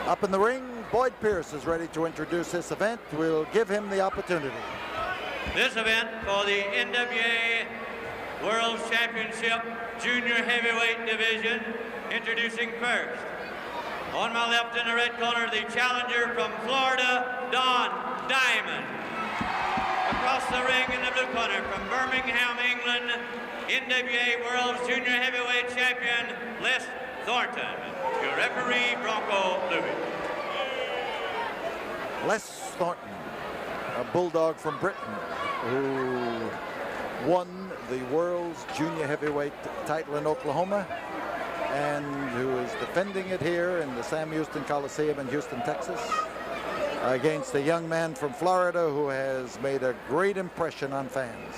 Up in the ring, Boyd Pierce is ready to introduce this event. We'll give him the opportunity. This event for the NWA World Championship Junior Heavyweight Division, introducing first. On my left in the red corner, the challenger from Florida, Don Diamond. Across the ring in the blue corner from Birmingham, England, NWA World Junior Heavyweight Champion, Les Thornton. Your referee, Bronco Louis. Les Thornton, a bulldog from Britain, who won the world's junior heavyweight title in Oklahoma and who is defending it here in the Sam Houston Coliseum in Houston, Texas, against a young man from Florida who has made a great impression on fans.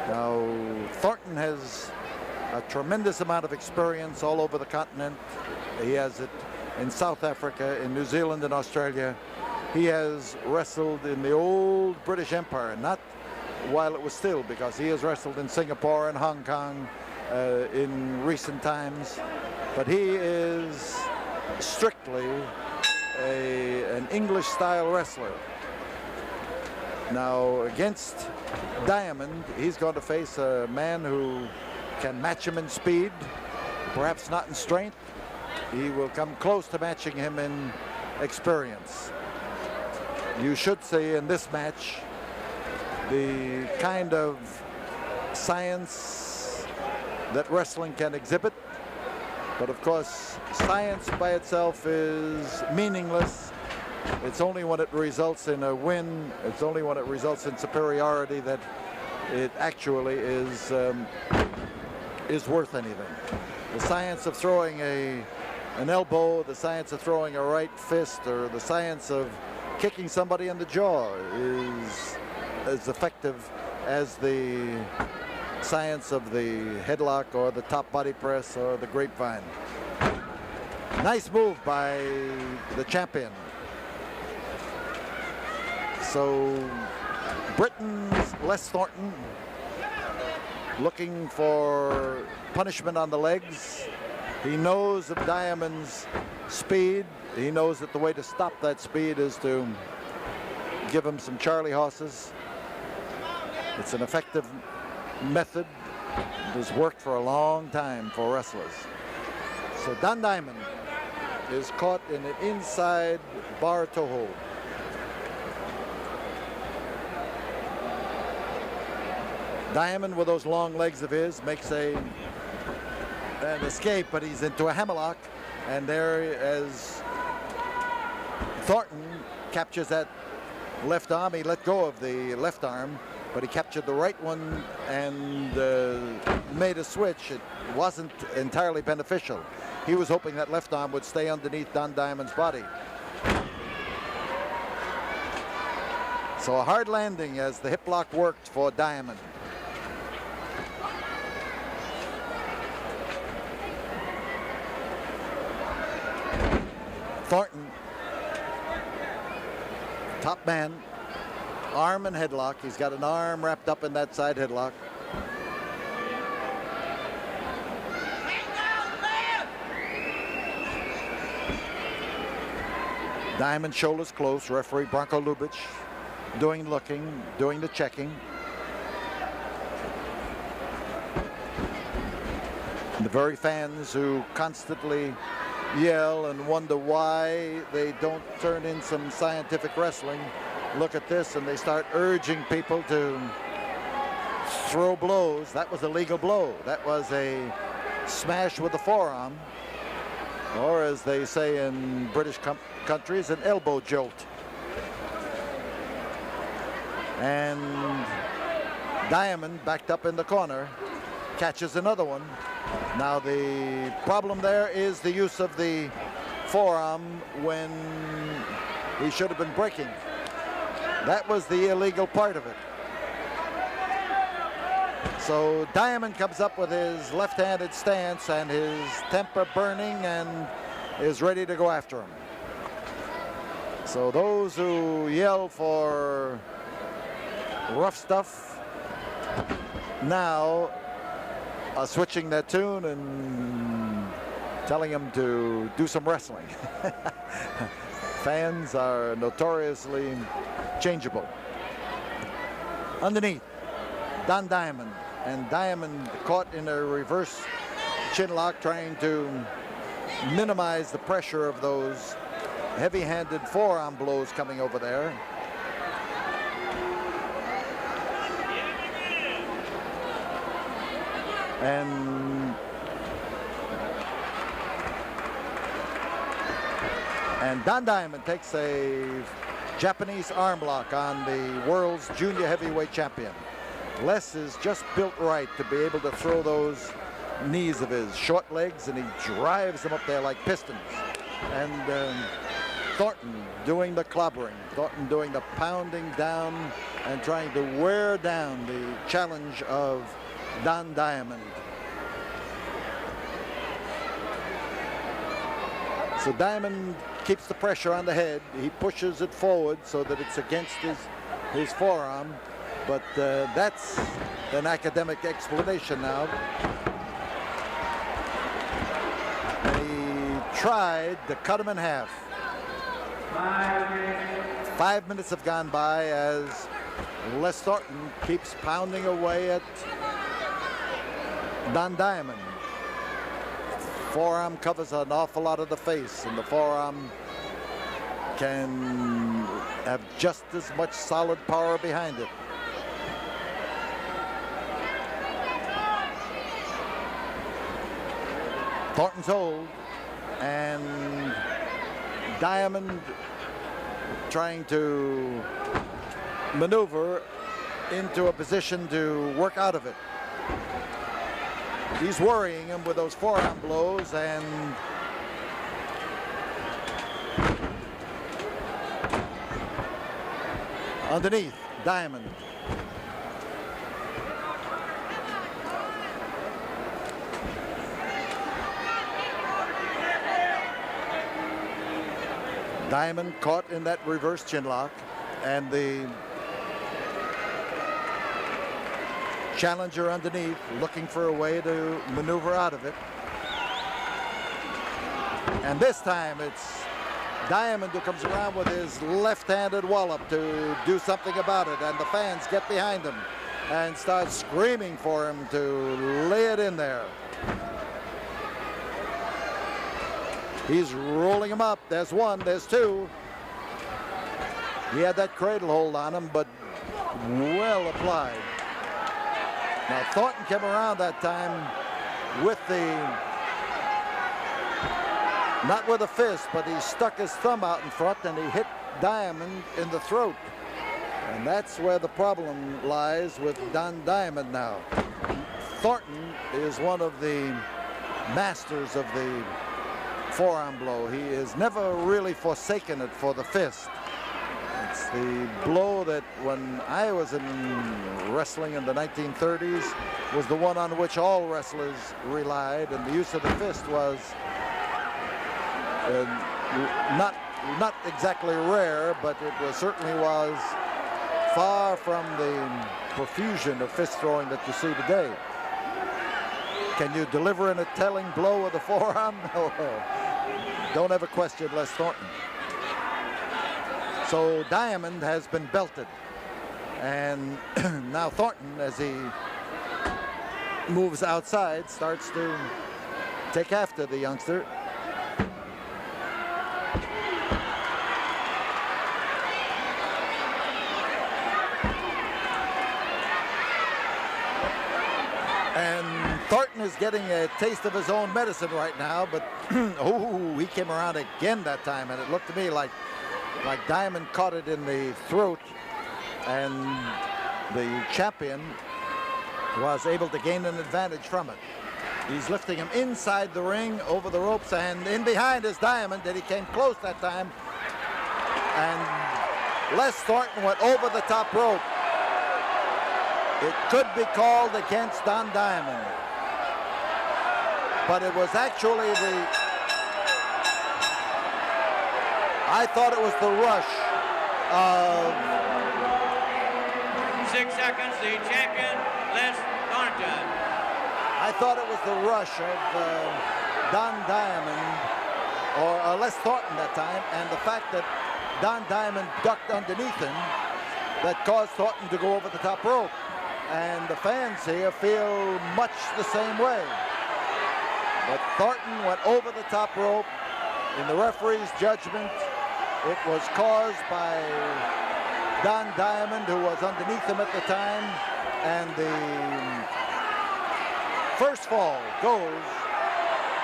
Now, Thornton has a tremendous amount of experience all over the continent. He has it in South Africa, in New Zealand, and Australia. He has wrestled in the old British Empire, not while it was still, because he has wrestled in Singapore and Hong Kong in recent times. But he is strictly an English-style wrestler. Now, against Diamond, he's going to face a man who can match him in speed, perhaps not in strength. He will come close to matching him in experience. You should see in this match the kind of science that wrestling can exhibit. But of course, science by itself is meaningless. It's only when it results in a win, it's only when it results in superiority that it actually is worth anything. The science of throwing an elbow, the science of throwing a right fist, or the science of kicking somebody in the jaw is as effective as the science of the headlock or the top body press or the grapevine. Nice move by the champion. So Britain's Les Thornton looking for punishment on the legs. He knows of Diamond's speed. He knows that the way to stop that speed is to give him some Charlie horses. It's an effective method. It has worked for a long time for wrestlers. So Don Diamond is caught in an inside bar toe hold. Diamond, with those long legs of his, makes an escape, but he's into a hammerlock, and there, as Thornton captures that left arm, he let go of the left arm, but he captured the right one and made a switch. It wasn't entirely beneficial. He was hoping that left arm would stay underneath Don Diamond's body. So a hard landing as the hip lock worked for Diamond. Thornton, top man, arm and headlock. He's got an arm wrapped up in that side headlock. Diamond shoulders close. Referee Bronco Lubitsch doing the checking. And the very fans who constantly yell and wonder why they don't turn in some scientific wrestling look at this and they start urging people to throw blows. That was a legal blow. That was a smash with the forearm, or as they say in British countries, an elbow jolt. And Diamond, backed up in the corner, catches another one. Now the problem there is the use of the forearm when he should have been breaking. That was the illegal part of it. So Diamond comes up with his left-handed stance and his temper burning and is ready to go after him. So those who yell for rough stuff now are switching their tune and telling him to do some wrestling. Fans are notoriously changeable. Underneath, Don Diamond. And Diamond caught in a reverse chin lock, trying to minimize the pressure of those heavy-handed forearm blows coming over there. And Don Diamond takes a Japanese arm lock on the world's junior heavyweight champion. Les is just built right to be able to throw those knees of his short legs, and he drives them up there like pistons. And Thornton doing the clobbering, Thornton doing the pounding down and trying to wear down the challenge of Don Diamond. So Diamond keeps the pressure on the head. He pushes it forward so that it's against his forearm. But that's an academic explanation now. And he tried to cut him in half. 5 minutes have gone by as Les Thornton keeps pounding away at Don Diamond. Forearm covers an awful lot of the face, and the forearm can have just as much solid power behind it. Thornton's hold, and Diamond trying to maneuver into a position to work out of it. He's worrying him with those forearm blows, and underneath, Diamond. Diamond caught in that reverse chin lock, and the challenger underneath looking for a way to maneuver out of it. And this time it's Diamond who comes around with his left-handed wallop to do something about it, and the fans get behind him and start screaming for him to lay it in there. He's rolling him up. There's one, there's two. He had that cradle hold on him, but well applied. Now Thornton came around that time with not with a fist, but he stuck his thumb out in front and he hit Diamond in the throat. And that's where the problem lies with Don Diamond now. Thornton is one of the masters of the forearm blow. He has never really forsaken it for the fist. It's the blow that when I was in wrestling in the 1930s was the one on which all wrestlers relied, and the use of the fist was not exactly rare, but it certainly was far from the profusion of fist throwing that you see today. Can you deliver in a telling blow with the forearm? No. Don't ever question Les Thornton. So Diamond has been belted. And now Thornton, as he moves outside, starts to take after the youngster. And Thornton is getting a taste of his own medicine right now, but oh, he came around again that time, and it looked to me like Diamond caught it in the throat, and the champion was able to gain an advantage from it. He's lifting him inside the ring, over the ropes, and in behind is Diamond, and he came close that time. And Les Thornton went over the top rope. It could be called against Don Diamond, but it was actually I thought it was the rush of 6 seconds, the champion, Les Thornton. I thought it was the rush of Don Diamond or Les Thornton that time, and the fact that Don Diamond ducked underneath him that caused Thornton to go over the top rope. And the fans here feel much the same way. But Thornton went over the top rope. In the referee's judgment, it was caused by Don Diamond, who was underneath him at the time, and the first fall goes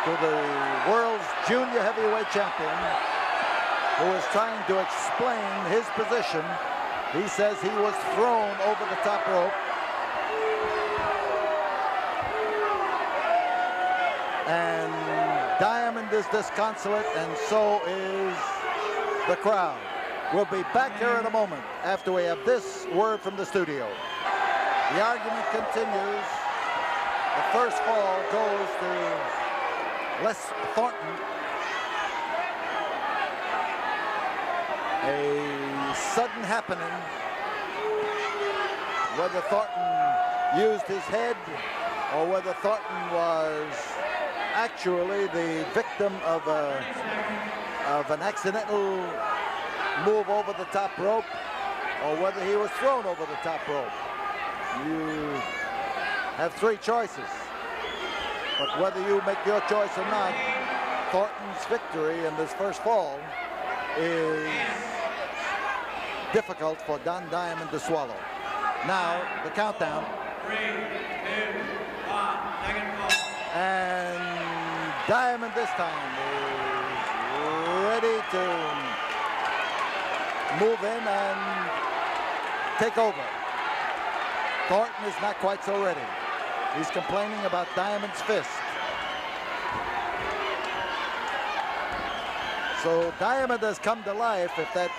to the world's junior heavyweight champion, who is trying to explain his position. He says he was thrown over the top rope. And Diamond is disconsolate, and so is the crowd. We'll be back here in a moment after we have this word from the studio. The argument continues. The first fall goes to Les Thornton. A sudden happening. Whether Thornton used his head or whether Thornton was actually the victim of an accidental move over the top rope, or whether he was thrown over the top rope. You have three choices, but whether you make your choice or not, Thornton's victory in this first fall is difficult for Don Diamond to swallow. Now the countdown. 3, 2, 1, second fall. And Diamond this time is ready to move in and take over. Thornton is not quite so ready. He's complaining about Diamond's fist. So Diamond has come to life. If that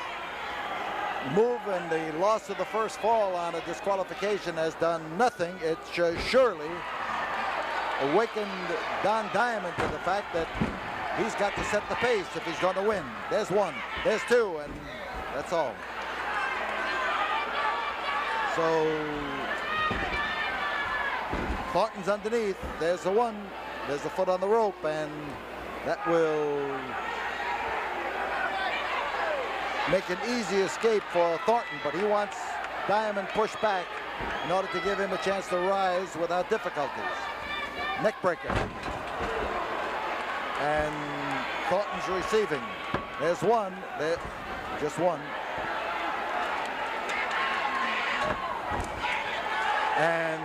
move and the loss of the first fall on a disqualification has done nothing, it surely awakened Don Diamond to the fact that he's got to set the pace if he's going to win. There's one, there's two, and that's all. So Thornton's underneath. There's the one, there's the foot on the rope, and that will make an easy escape for Thornton, but he wants Diamond pushed back in order to give him a chance to rise without difficulties. Neck breaker. And Thornton's receiving. There's one. There, just one. And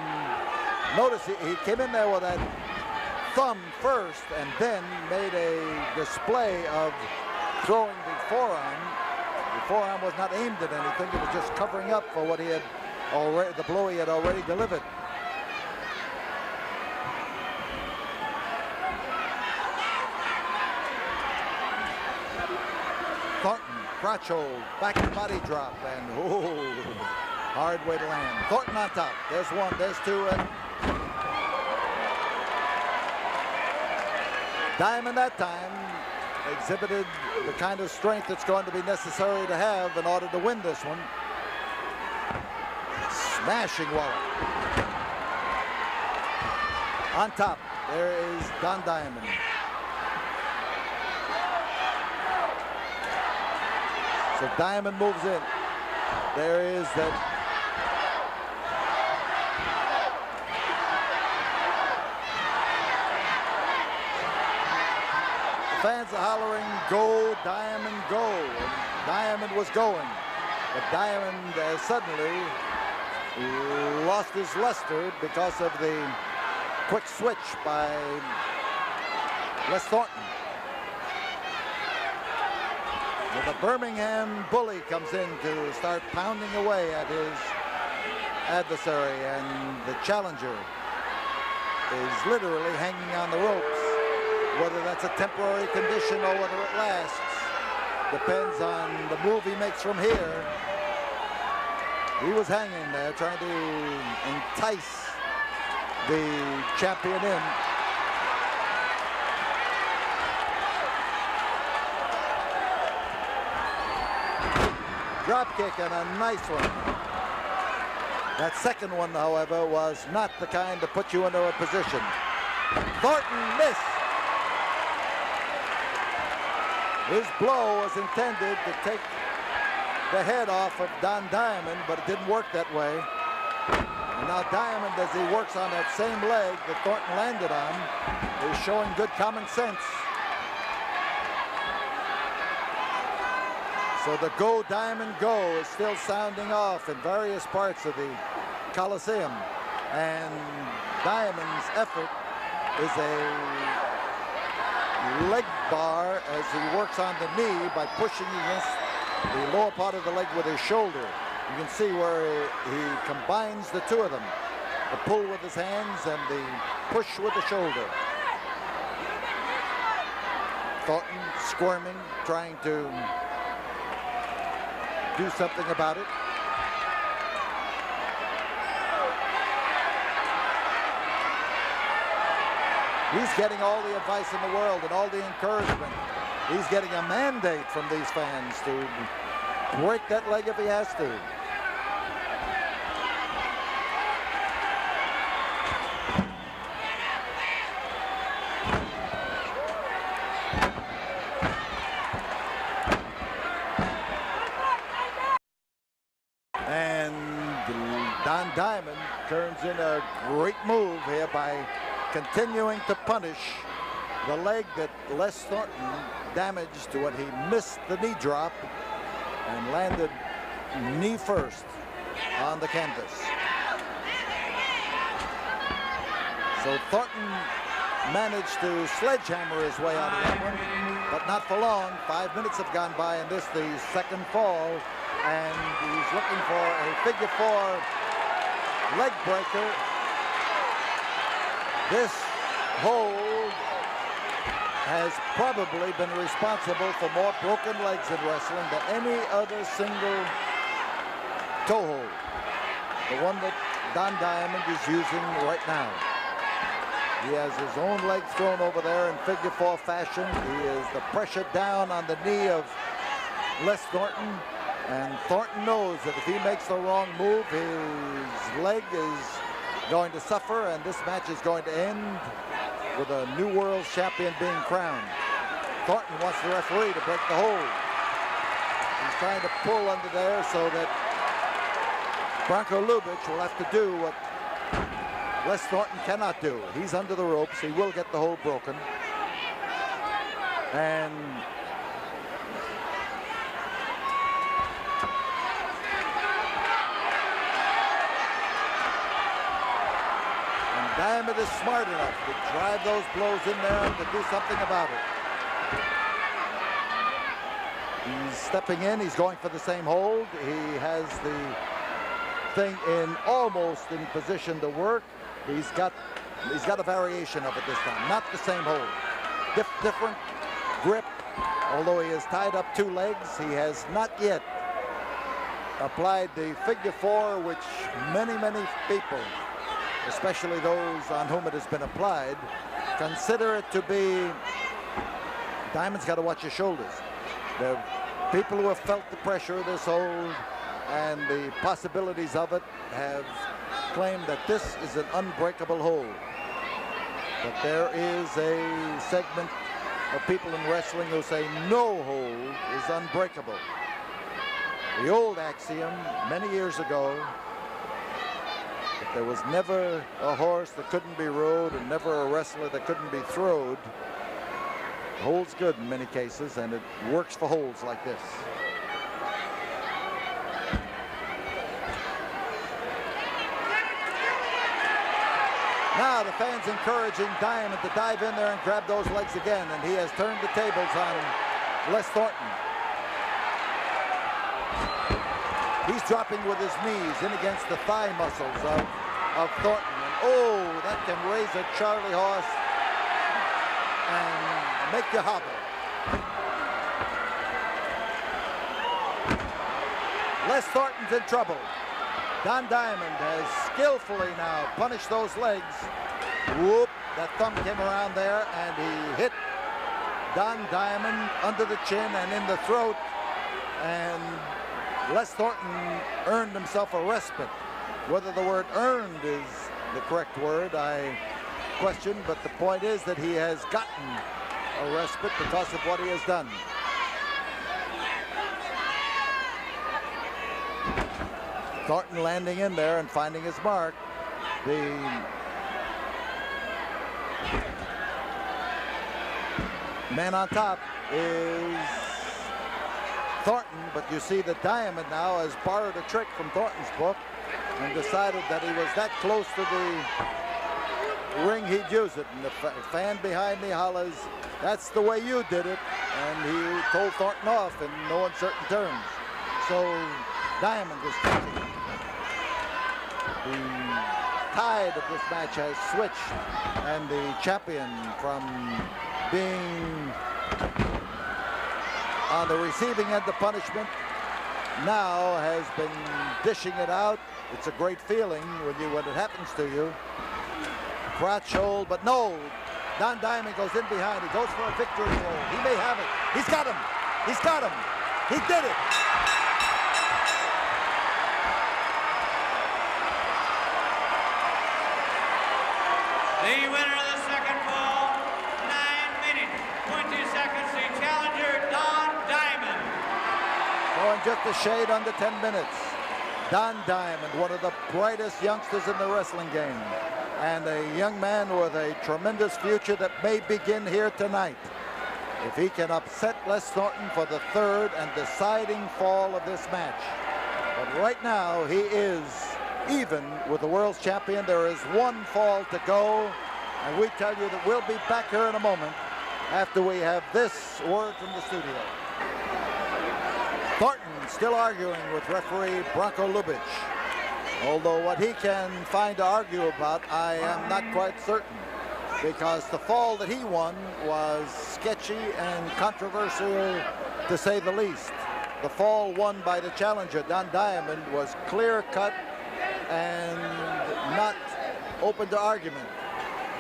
notice he came in there with that thumb first and then made a display of throwing the forearm. The forearm was not aimed at anything. It was just covering up for what he had already, the blow he had already delivered. Thornton, crotch hold, back and body drop, and oh, hard way to land. Thornton on top. There's one, there's two, and Diamond that time exhibited the kind of strength that's going to be necessary to have in order to win this one. Smashing wallop. On top, there is Don Diamond. So Diamond moves in. There is that. The fans are hollering, "Go, Diamond, go!" And Diamond was going, but Diamond suddenly lost his luster because of the quick switch by Les Thornton. The Birmingham bully comes in to start pounding away at his adversary, and the challenger is literally hanging on the ropes. Whether that's a temporary condition or whether it lasts depends on the move he makes from here. He was hanging there trying to entice the champion in. Drop kick and a nice one. That second one, however, was not the kind to put you into a position. Thornton missed. His blow was intended to take the head off of Don Diamond, but it didn't work that way. And now Diamond, as he works on that same leg that Thornton landed on, is showing good common sense. So the "Go Diamond Go" is still sounding off in various parts of the Coliseum. And Diamond's effort is a leg bar as he works on the knee by pushing against the lower part of the leg with his shoulder. You can see where he combines the two of them, the pull with his hands and the push with the shoulder. Thornton squirming, trying to do something about it. He's getting all the advice in the world and all the encouragement. He's getting a mandate from these fans to break that leg if he has to. And Don Diamond turns in a great move here by continuing to punish the leg that Les Thornton damaged to what he missed the knee drop and landed knee first on the canvas. So Thornton managed to sledgehammer his way out of that one, but not for long. 5 minutes have gone by in this, the second fall, and he's looking for a figure 4 leg breaker. This hold has probably been responsible for more broken legs in wrestling than any other single toe hold. The one that Don Diamond is using right now. He has his own leg thrown over there in figure 4 fashion. He is the pressure down on the knee of Les Thornton. And Thornton knows that if he makes the wrong move, his leg is going to suffer, and this match is going to end with a new world champion being crowned. Thornton wants the referee to break the hold. He's trying to pull under there so that Branko Lubitsch will have to do what Les Thornton cannot do. He's under the ropes. He will get the hold broken. And Diamond is smart enough to drive those blows in there and to do something about it. He's stepping in. He's going for the same hold. He has the thing almost in position to work. He's got a variation of it this time. Not the same hold. Different grip. Although he has tied up 2 legs, he has not yet applied the figure 4, which many people, especially those on whom it has been applied, consider it to be. Diamond's got to watch his shoulders. The people who have felt the pressure of this hold and the possibilities of it have claimed that this is an unbreakable hold. But there is a segment of people in wrestling who say no hold is unbreakable. The old axiom many years ago, that there was never a horse that couldn't be rode and never a wrestler that couldn't be throwed, holds good in many cases, and it works for holds like this. Now the fans encouraging Diamond to dive in there and grab those legs again, and he has turned the tables on Les Thornton. He's dropping with his knees in against the thigh muscles of Thornton. And oh, that can raise a Charlie horse and make you hobble. Les Thornton's in trouble. Don Diamond has skillfully now punished those legs. Whoop, that thumb came around there and he hit Don Diamond under the chin and in the throat. And Les Thornton earned himself a respite. Whether the word earned is the correct word, I question, but the point is that he has gotten a respite because of what he has done. Thornton landing in there and finding his mark. The man on top is Thornton, but you see that Diamond now has borrowed a trick from Thornton's book and decided that he was that close to the ring he'd use it. And the fan behind me hollers, "That's the way you did it." And he told Thornton off in no uncertain terms. So Diamond is taking. The tide of this match has switched, and the champion, from being on the receiving end of punishment, now has been dishing it out. It's a great feeling when it happens to you. Crotch hold, but no. Don Diamond goes in behind. He goes for a victory roll. He may have it. He's got him. He's got him. He did it. The winner of the second fall, 9 minutes, 20 seconds, the challenger, Don Diamond. Going just a shade under 10 minutes. Don Diamond, one of the brightest youngsters in the wrestling game, and a young man with a tremendous future that may begin here tonight. If he can upset Les Thornton for the third and deciding fall of this match. But right now, he is even with the world's champion. There is one fall to go, and we tell you that we'll be back here in a moment after we have this word from the studio. Thornton still arguing with referee Bronco Lubitsch. Although what he can find to argue about, I am not quite certain, because the fall that he won was sketchy and controversial, to say the least. The fall won by the challenger, Don Diamond, was clear-cut and not open to argument.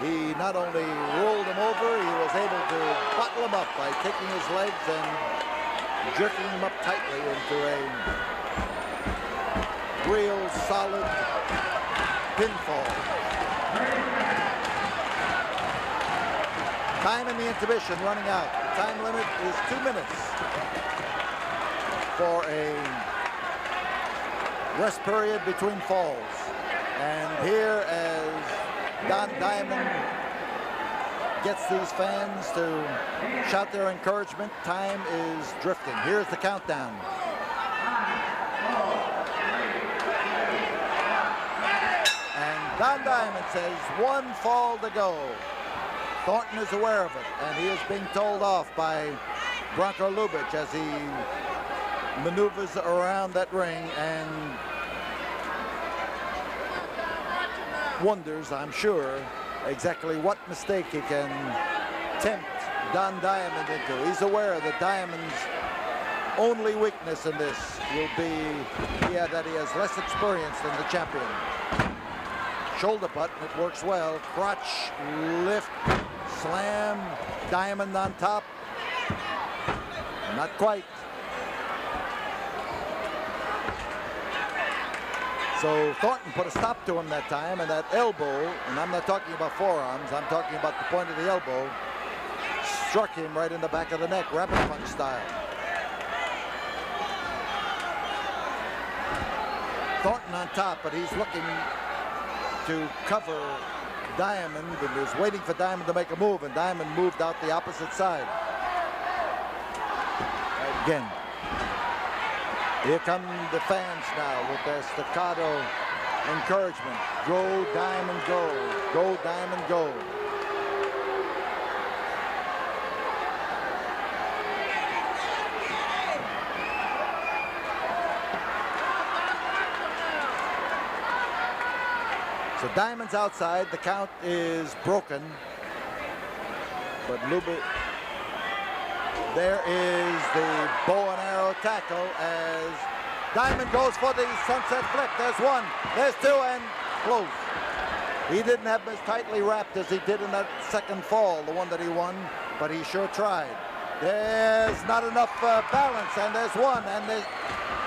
He not only rolled him over, he was able to bottle him up by taking his legs and jerking him up tightly into a real solid pinfall. Time in the intermission running out. The time limit is 2 minutes for a rest period between falls. And here, as Don Diamond gets these fans to shout their encouragement, time is drifting. Here's the countdown. And Don Diamond says 1 fall to go. Thornton is aware of it, and he is being told off by Bronco Lubitsch as he maneuvers around that ring and wonders, I'm sure, exactly what mistake he can tempt Don Diamond into. He's aware that Diamond's only weakness in this will be, that he has less experience than the champion. Shoulder button, it works well. Crotch, lift, slam, Diamond on top. Not quite. So Thornton put a stop to him that time, and that elbow, and I'm not talking about forearms, I'm talking about the point of the elbow, struck him right in the back of the neck, rabbit punch style. Thornton on top, but he's looking to cover Diamond and is waiting for Diamond to make a move, and Diamond moved out the opposite side. Again. Here come the fans now with their staccato encouragement. Go, Diamond, go. Go, Diamond, go. So Diamond's outside. The count is broken. But Lubitsch. There is the bow and arrow tackle as Diamond goes for the sunset flip. There's one, there's two, and close. He didn't have as tightly wrapped as he did in that second fall, the one that he won, but he sure tried. There's not enough balance, and there's one, and there's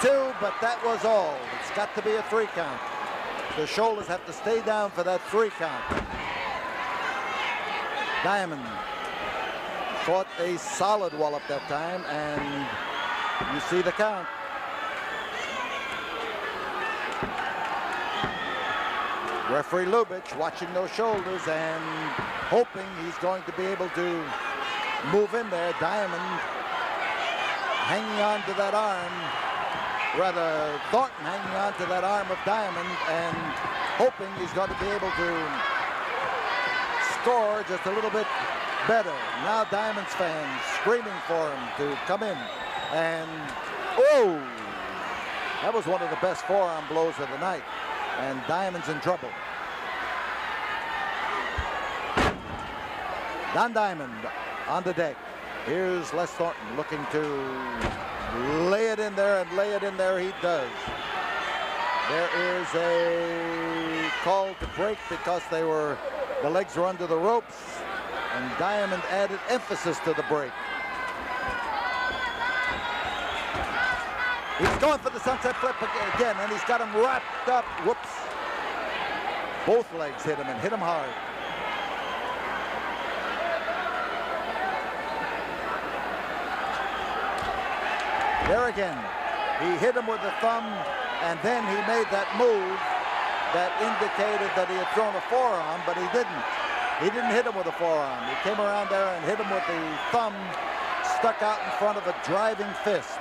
two, but that was all. It's got to be a 3 count. The shoulders have to stay down for that 3 count. Diamond fought a solid wallop that time, and you see the count. Referee Lubitsch watching those shoulders and hoping he's going to be able to move in there. Diamond hanging on to that arm, rather Thornton hanging on to that arm of Diamond and hoping he's going to be able to score just a little bit better. Now Diamond's fans screaming for him to come in. And, oh, that was one of the best forearm blows of the night. And Diamond's in trouble. Don Diamond on the deck. Here's Les Thornton looking to lay it in there, and lay it in there he does. There is a call to break because the legs were under the ropes, and Diamond added emphasis to the break. He's going for the sunset flip again, and he's got him wrapped up. Whoops. Both legs hit him, and hit him hard. There again, he hit him with the thumb, and then he made that move that indicated that he had thrown a forearm, but he didn't. He didn't hit him with a forearm. He came around there and hit him with the thumb stuck out in front of a driving fist.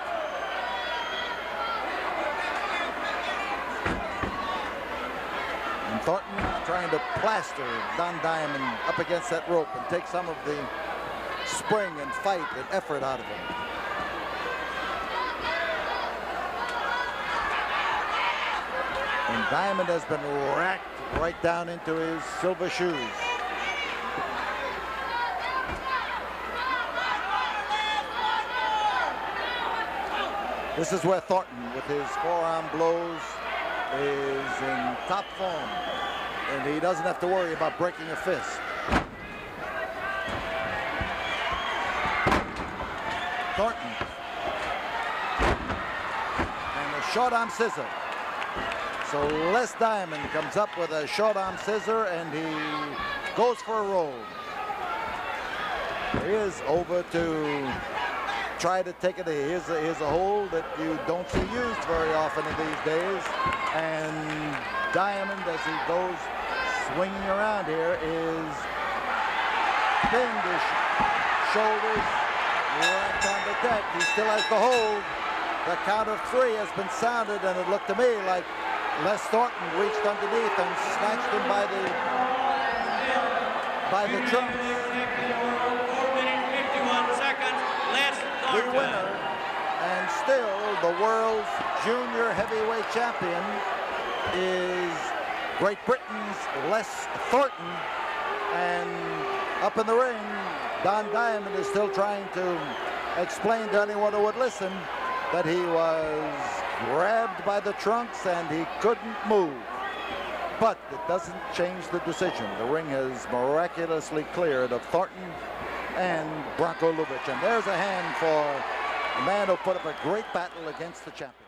And Thornton trying to plaster Don Diamond up against that rope and take some of the spring and fight and effort out of him. And Diamond has been racked right down into his silver shoes. This is where Thornton, with his forearm blows, is in top form. And he doesn't have to worry about breaking a fist. Thornton. And a short arm scissor. So Les Diamond comes up with a short arm scissor, and he goes for a roll. He is over to try to take it. Here's a hold that you don't see used very often in these days. And Diamond, as he goes swinging around here, is pinned his shoulders right on the deck. He still has the hold. The count of 3 has been sounded, and it looked to me like Les Thornton reached underneath and snatched him by the trunks. 4 minutes, 51 seconds, Les The Thornton. winner, and still the world's junior heavyweight champion, is Great Britain's Les Thornton. And up in the ring, Don Diamond is still trying to explain to anyone who would listen that he was grabbed by the trunks and he couldn't move. But it doesn't change the decision. The ring has miraculously cleared of Thornton and Bronco Lubitsch. And there's a hand for a man who put up a great battle against the champion.